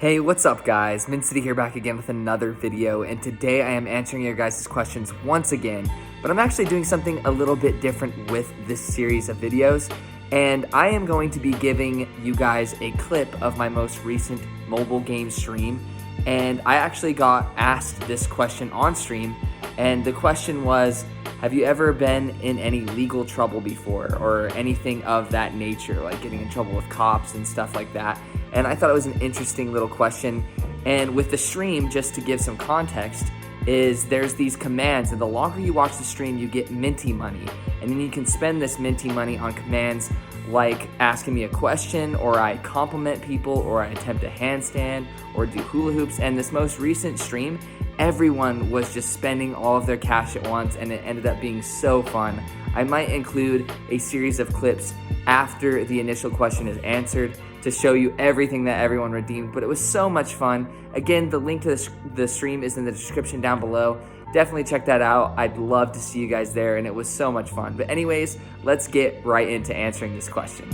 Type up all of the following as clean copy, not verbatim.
Hey, what's up guys? Mincity here back again with another video, and today I am answering your guys' questions once again, but I'm actually doing something a little bit different with this series of videos, and I am going to be giving you guys a clip of my most recent mobile game stream, and I actually got asked this question on stream, and the question was, have you ever been in any legal trouble before, or anything of that nature, like getting in trouble with cops and stuff like that? And I thought it was an interesting little question. And with the stream, just to give some context, is there's these commands, and the longer you watch the stream, you get minty money. And then you can spend this minty money on commands like asking me a question, or I compliment people, or I attempt a handstand, or do hula hoops. And this most recent stream, everyone was just spending all of their cash at once, and it ended up being so fun. I might include a series of clips after the initial question is answered to show you everything that everyone redeemed, but it was so much fun. Again, the link to the stream is in the description down below. Definitely check that out. I'd love to see you guys there, and it was so much fun. But anyways, let's get right into answering this question.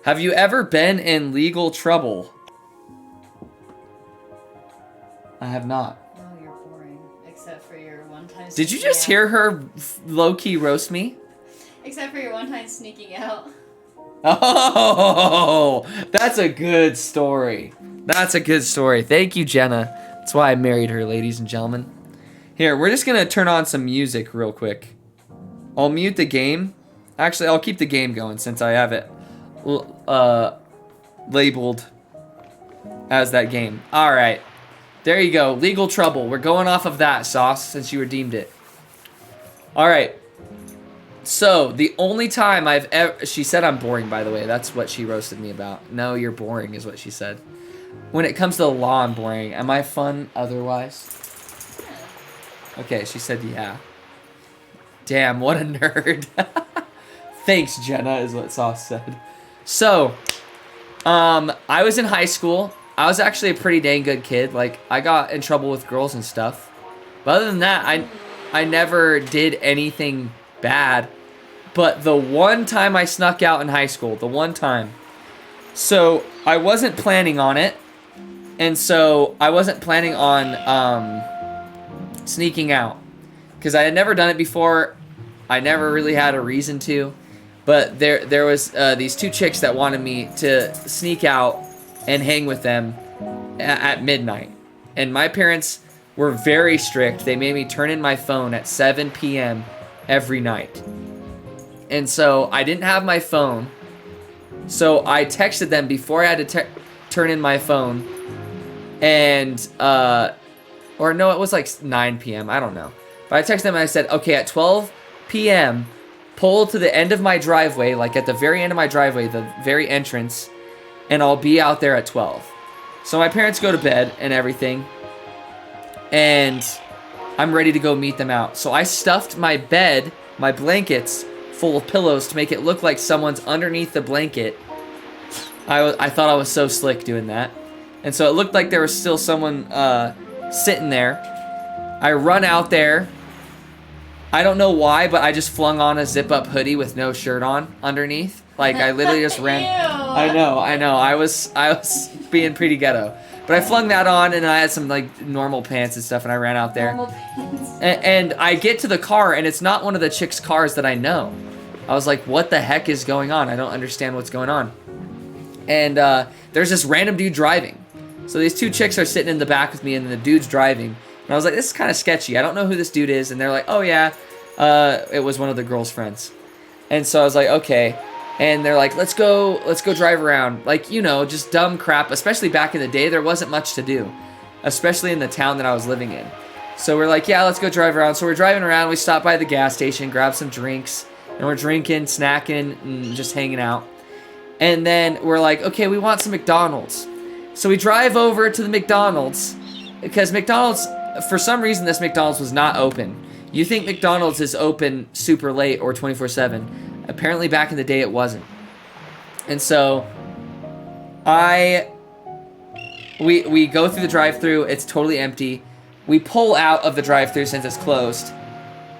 Have you ever been in legal trouble? I have not. Oh, you're boring. Except for your one time. Did you just hear her low-key roast me? Except for your one time sneaking out. Oh, that's a good story. That's a good story. Thank you, Jenna. That's why I married her, ladies and gentlemen. Here, we're just going to turn on some music real quick. I'll mute the game. Actually, I'll keep the game going since I have it labeled as that game. All right. There you go. Legal trouble. We're going off of that, Sauce, since you redeemed it. All right. So, the only time I've ever... She said I'm boring, by the way. That's what she roasted me about. No, you're boring, is what she said. When it comes to the law, I'm boring. Am I fun otherwise? Okay, she said yeah. Damn, what a nerd. Thanks, Jenna, is what Sauce said. So, I was in high school. I was actually a pretty dang good kid. Like, I got in trouble with girls and stuff. But other than that, I never did anything bad. But the one time I snuck out in high school, the one time. So I wasn't planning on it. And so I wasn't planning on sneaking out. Because I had never done it before. I never really had a reason to. But there was these two chicks that wanted me to sneak out and hang with them at midnight. And my parents were very strict. They made me turn in my phone at 7 p.m. every night. And so I didn't have my phone. So I texted them before I had to turn in my phone. And, or no, it was like 9 p.m. I don't know. But I texted them and I said, okay, at 12 p.m., pull to the end of my driveway, like at the very end of my driveway, the very entrance, and I'll be out there at 12. So my parents go to bed and everything. And I'm ready to go meet them out. So I stuffed my bed, my blankets, full of pillows to make it look like someone's underneath the blanket. I thought I was so slick doing that. And so it looked like there was still someone sitting there. I run out there. I don't know why, but I just flung on a zip-up hoodie with no shirt on underneath. Like, I literally just ran. I know. I was being pretty ghetto. But I flung that on, and I had some, like, normal pants and stuff, and I ran out there. Normal pants. And I get to the car, and it's not one of the chicks' cars that I know. I was like, what the heck is going on? I don't understand what's going on. And there's this random dude driving. So these two chicks are sitting in the back with me, and the dude's driving. And I was like, this is kind of sketchy. I don't know who this dude is. And they're like, oh, yeah, it was one of the girl's friends. And so I was like, okay. And they're like, let's go drive around. Like, you know, just dumb crap. Especially back in the day, there wasn't much to do. Especially in the town that I was living in. So we're like, yeah, let's go drive around. So we're driving around. We stop by the gas station, grab some drinks. And we're drinking, snacking, and just hanging out. And then we're like, okay, we want some McDonald's. So we drive over to the McDonald's. Because McDonald's, for some reason, this McDonald's was not open. You think McDonald's is open super late or 24/7. Apparently back in the day it wasn't. And so we go through the drive-thru. It's totally empty. We pull out of the drive-thru since it's closed.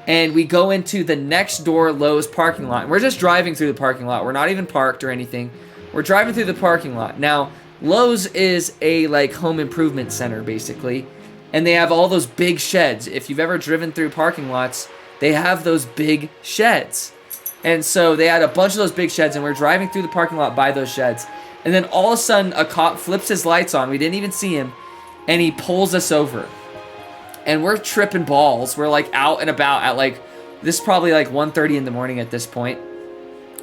And we go into the next door Lowe's parking lot. We're just driving through the parking lot. We're not even parked or anything. We're driving through the parking lot. Now, Lowe's is a like home improvement center basically, and they have all those big sheds. If you've ever driven through parking lots, they have those big sheds. And so they had a bunch of those big sheds, and we're driving through the parking lot by those sheds. And then all of a sudden, a cop flips his lights on. We didn't even see him. And he pulls us over. And we're tripping balls. We're like out and about at like, this is probably like 1:30 in the morning at this point.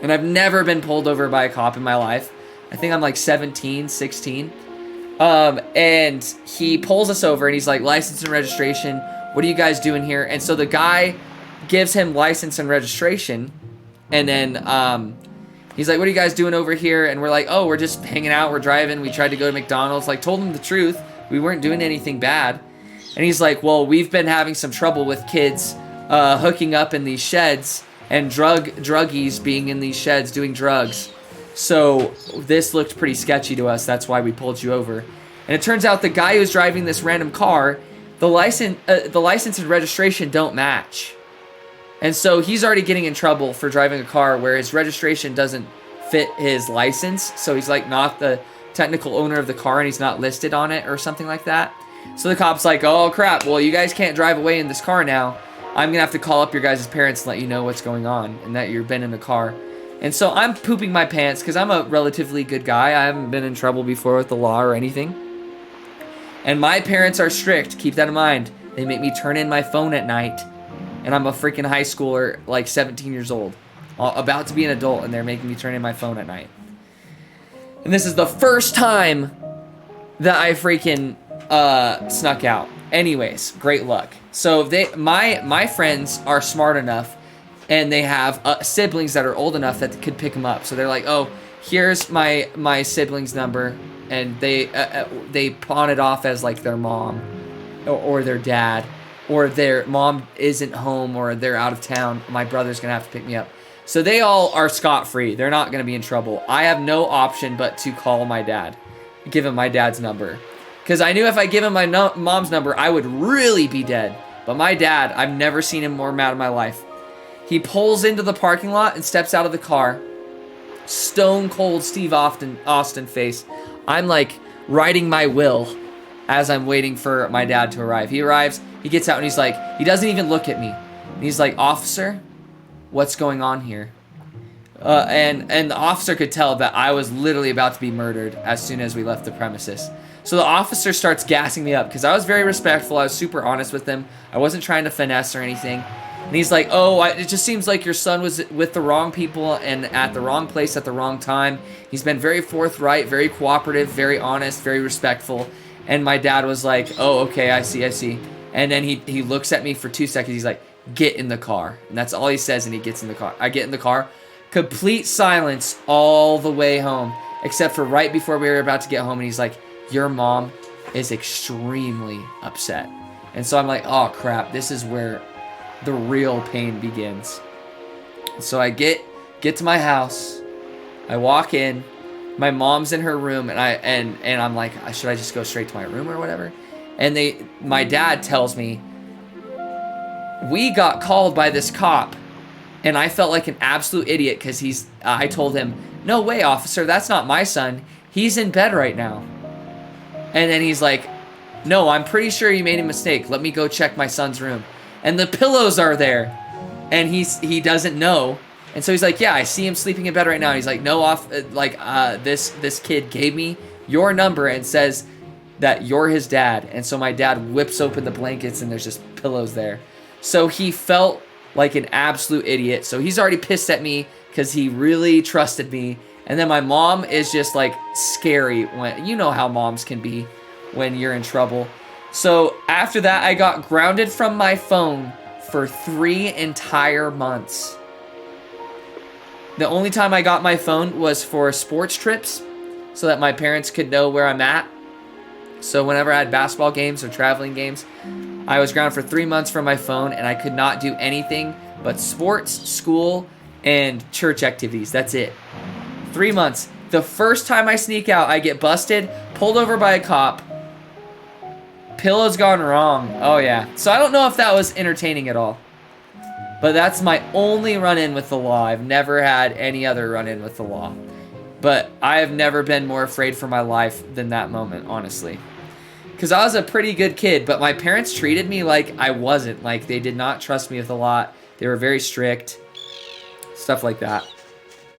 And I've never been pulled over by a cop in my life. I think I'm like 17, 16. And he pulls us over and he's like, license and registration. What are you guys doing here? And so the guy gives him license and registration. And then he's like, what are you guys doing over here? And we're like, oh, we're just hanging out. We're driving. We tried to go to McDonald's. Like, told him the truth. We weren't doing anything bad. And he's like, well, we've been having some trouble with kids hooking up in these sheds and druggies being in these sheds doing drugs. So this looked pretty sketchy to us. That's why we pulled you over. And it turns out the guy who's driving this random car, the license and registration don't match. And so he's already getting in trouble for driving a car where his registration doesn't fit his license. So he's like not the technical owner of the car and he's not listed on it or something like that. So the cop's like, oh crap, well you guys can't drive away in this car now. I'm going to have to call up your guys' parents and let you know what's going on and that you've been in the car. And so I'm pooping my pants because I'm a relatively good guy. I haven't been in trouble before with the law or anything. And my parents are strict. Keep that in mind. They make me turn in my phone at night. And I'm a freaking high schooler, like 17 years old, about to be an adult, and they're making me turn in my phone at night. And this is the first time that I freaking snuck out. Anyways, great luck. So my friends are smart enough, and they have siblings that are old enough that could pick them up. So they're like, oh, here's my sibling's number, and they pawn it off as like their mom or their dad. Or their mom isn't home, or they're out of town. My brother's going to have to pick me up. So they all are scot-free. They're not going to be in trouble. I have no option but to call my dad. Give him my dad's number. Because I knew if I give him my mom's number, I would really be dead. But my dad, I've never seen him more mad in my life. He pulls into the parking lot and steps out of the car. Stone cold Steve Austin face. I'm like writing my will as I'm waiting for my dad to arrive. He arrives. He gets out and he's like, he doesn't even look at me. And he's like, officer, what's going on here? And the officer could tell that I was literally about to be murdered as soon as we left the premises. So the officer starts gassing me up because I was very respectful. I was super honest with him. I wasn't trying to finesse or anything. And he's like, oh, it just seems like your son was with the wrong people and at the wrong place at the wrong time. He's been very forthright, very cooperative, very honest, very respectful. And my dad was like, oh, okay, I see. And then he looks at me for 2 seconds. He's like, get in the car. And that's all he says, and he gets in the car. I get in the car. Complete silence all the way home, except for right before we were about to get home. And he's like, your mom is extremely upset. And so I'm like, oh, crap. This is where the real pain begins. So I get to my house. I walk in. My mom's in her room, and I'm like, should I just go straight to my room or whatever? And my dad tells me, we got called by this cop. And I felt like an absolute idiot because I told him, no way, officer, that's not my son. He's in bed right now. And then he's like, no, I'm pretty sure you made a mistake. Let me go check my son's room. And the pillows are there. And he doesn't know. And so he's like, yeah, I see him sleeping in bed right now. He's like, no, this kid gave me your number and says that you're his dad. And so my dad whips open the blankets and there's just pillows there. So he felt like an absolute idiot. So he's already pissed at me because he really trusted me. And then my mom is just like scary when, you know how moms can be when you're in trouble. So after that, I got grounded from my phone for 3 entire months. The only time I got my phone was for sports trips so that my parents could know where I'm at. So whenever I had basketball games or traveling games, I was grounded for 3 months from my phone and I could not do anything but sports, school, and church activities. That's it. 3 months. The first time I sneak out, I get busted, pulled over by a cop. Pillow's gone wrong. Oh yeah. So I don't know if that was entertaining at all. But that's my only run-in with the law. I've never had any other run-in with the law. But I have never been more afraid for my life than that moment, honestly. Because I was a pretty good kid, but my parents treated me like I wasn't. Like, they did not trust me with a lot. They were very strict. Stuff like that.